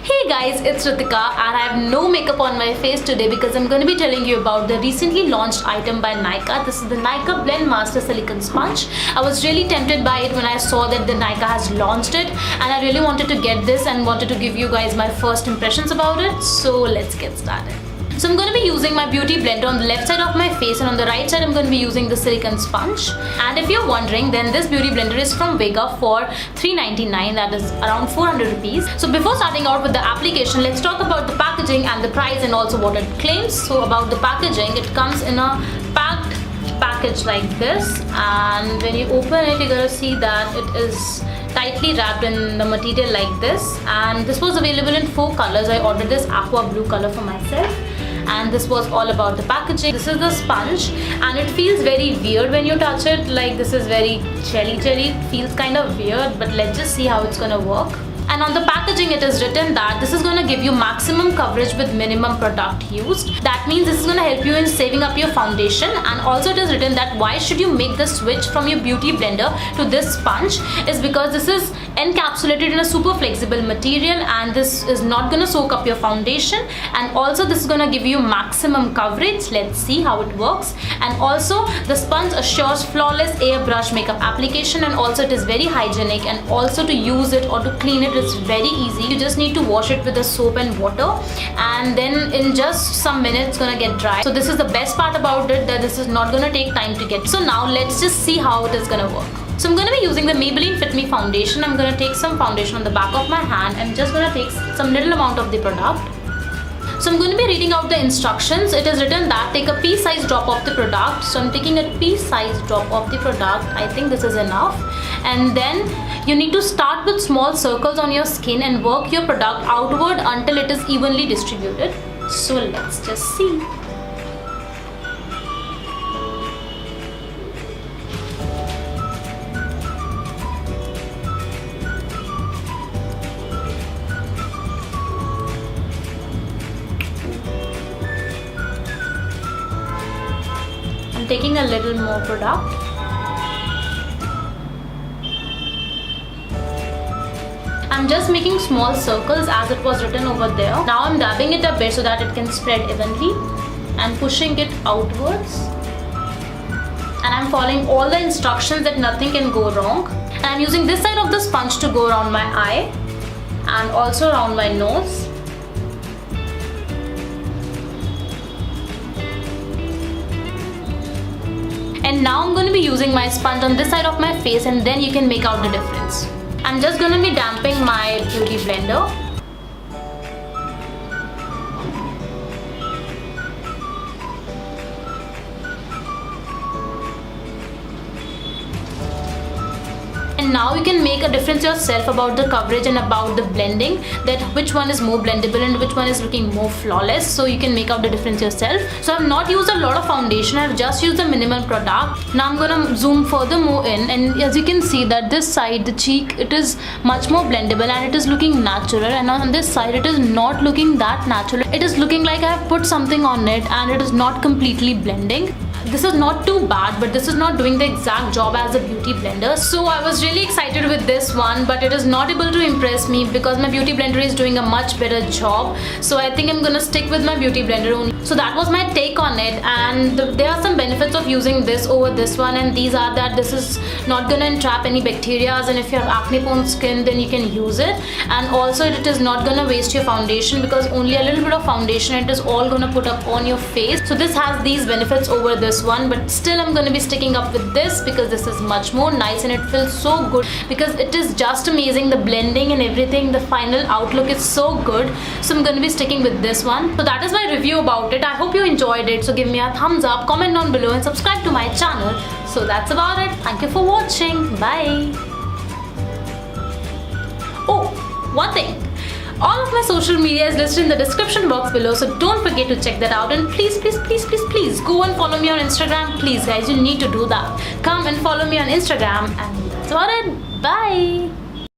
Hey guys, it's Ritika and I have no makeup on my face today because I'm going to be telling you about the recently launched item by NYKAA. This is the NYKAA Blend Master Silicone Sponge. I was really tempted by it when I saw that the NYKAA has launched it, and I really wanted to get this and wanted to give you guys my first impressions about it. So let's get started. So I'm going to be using my beauty blender on the left side of my face, and on the right side I'm going to be using the silicone sponge. And if you're wondering, then this beauty blender is from NYKAA for $3.99, that is around 400 rupees. So before starting out with the application, let's talk about the packaging and the price and also what it claims. So about the packaging, it comes in a packed package like this, and when you open it you're going to see that it is tightly wrapped in the material like this. And this was available in 4 colors. I ordered this aqua blue color for myself, and this was all about the packaging. This is the sponge and it feels very weird when you touch it, like this is very jelly. It feels kind of weird, but let's just see how it's gonna work. And on the packaging it is written that this is going to give you maximum coverage with minimum product used. That means this is going to help you in saving up your foundation. And also it is written that why should you make the switch from your beauty blender to this sponge is because this is encapsulated in a super flexible material, and this is not going to soak up your foundation, and also this is going to give you maximum coverage. Let's see how it works. And also the sponge assures flawless airbrush makeup application, and also it is very hygienic, and also to use it or to clean it is very easy. You just need to wash it with the soap and water, and then in just some minutes it's gonna get dry. So this is the best part about it, that this is not gonna take time to get. So now let's just see how it is gonna work. So I'm going to be using the Maybelline Fit Me foundation. I'm going to take some foundation on the back of my hand and just going to take some little amount of the product. So I'm going to be reading out the instructions. It is written that take a pea-sized drop of the product. So I'm taking a pea-sized drop of the product. I think this is enough. And then you need to start with small circles on your skin and work your product outward until it is evenly distributed. So let's just see. I'm taking a little more product. I'm just making small circles as it was written over there. Now I'm dabbing it a bit so that it can spread evenly and pushing it outwards. And I'm following all the instructions that nothing can go wrong. And I'm using this side of the sponge to go around my eye and also around my nose. And now I'm going to be using my sponge on this side of my face, and then you can make out the difference. I'm just going to be damping my beauty blender. And now you can make a difference yourself about the coverage and about the blending, that which one is more blendable and which one is looking more flawless. So you can make out the difference yourself. So I've not used a lot of foundation, I've just used the minimal product. Now I'm gonna zoom further more in, and as you can see that this side, the cheek, it is much more blendable and it is looking natural, and on this side it is not looking that natural. It is looking like I have put something on it and it is not completely blending. This is not too bad, but this is not doing the exact job as a beauty blender. So I was really excited with this one, but it is not able to impress me because my beauty blender is doing a much better job. So I think I'm gonna stick with my beauty blender only. So that was my take on it, and there are some benefits of using this over this one, and these are that this is not gonna entrap any bacteria, and if you have acne prone skin then you can use it. And also it is not gonna waste your foundation because only a little bit of foundation it is all gonna put up on your face. So this has these benefits over this one, but still I'm going to be sticking up with this because this is much more nice and it feels so good because it is just amazing. The blending and everything, the final outlook is so good. So I'm going to be sticking with this one. So that is my review about it. I hope you enjoyed it. So give me a thumbs up, comment down below and subscribe to my channel. So that's about it. Thank you for watching. Bye. Oh, one thing. All of my social media is listed in the description box below, so don't forget to check that out. And please go and follow me on Instagram. Please guys, you need to do that. Come and follow me on Instagram, and that's about it. Bye.